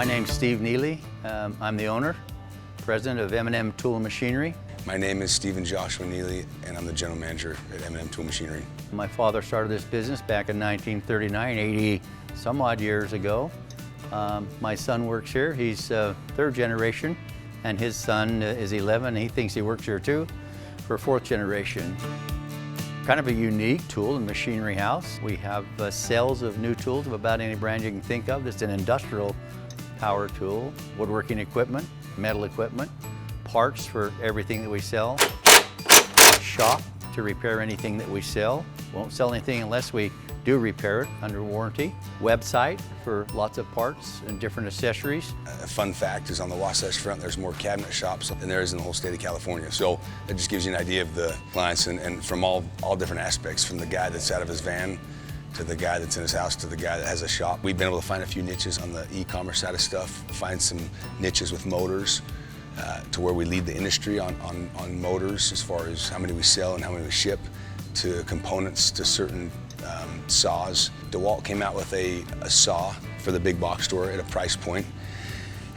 My name's Steve Neely. I'm the owner, president of M&M Tool and Machinery. My name is Stephen Joshua Neely, and I'm the general manager at M&M Tool and Machinery. My father started this business back in 1939, 80 some odd years ago. My son works here. He's third generation, and his son is 11. He thinks he works here too, for fourth generation. Kind of a unique tool and machinery house. We have sales of new tools of about any brand you can think of. It's an industrial power tool, woodworking equipment, metal equipment, parts for everything that we sell, shop to repair anything that we sell. Won't sell anything unless we do repair it under warranty. Website for lots of parts and different accessories. A fun fact is on the Wasatch Front, there's more cabinet shops than there is in the whole state of California. So that just gives you an idea of the clients and from all different aspects, from the guy that's out of his van to the guy that's in his house to the guy that has a shop. We've been able to find a few niches on the e-commerce side of stuff, find some niches with motors, to where we lead the industry on motors as far as how many we sell and how many we ship, to components, to certain saws. DeWalt came out with a saw for the big box store at a price point,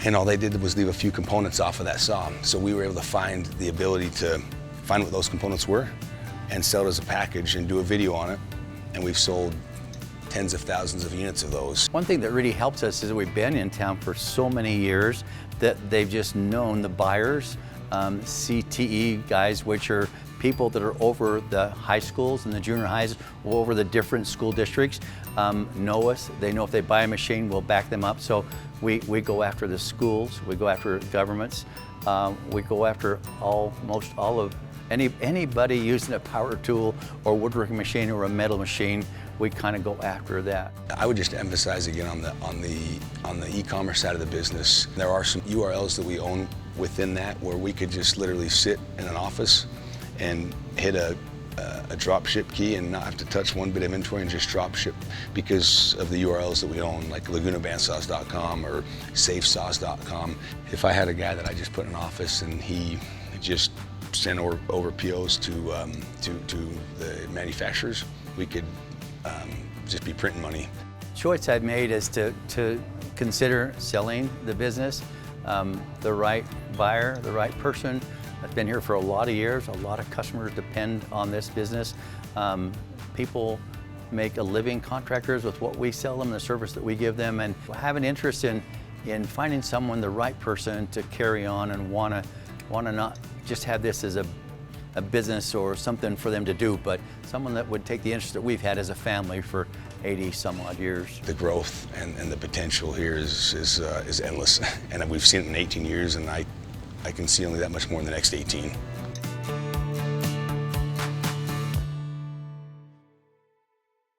and all they did was leave a few components off of that saw. So we were able to find the ability to find what those components were and sell it as a package and do a video on it, and we've sold tens of thousands of units of those. One thing that really helps us is that we've been in town for so many years that they've just known the buyers, CTE guys, which are people that are over the high schools and the junior highs, over the different school districts, know us. They know if they buy a machine, we'll back them up. So we go after the schools, we go after governments, we go after almost all of anybody using a power tool or woodworking machine or a metal machine. We kind of go after that. I would just emphasize again on the e-commerce side of the business, there are some URLs that we own within that where we could just literally sit in an office and hit a drop ship key and not have to touch one bit of inventory and just drop ship because of the URLs that we own, like lagunabandsaws.com or safesaws.com. If I had a guy that I just put in an office and he just sent over POs to the manufacturers, we could just be printing money. Choice I've made is to consider selling the business. The right buyer, the right person. I've been here for a lot of years. A lot of customers depend on this business. People make a living, contractors, with what we sell them, the service that we give them, and have an interest in finding someone, the right person, to carry on and wanna not just have this as a business or something for them to do, but someone that would take the interest that we've had as a family for 80 some odd years. The growth and the potential here is endless, and we've seen it in 18 years, and I can see only that much more in the next 18.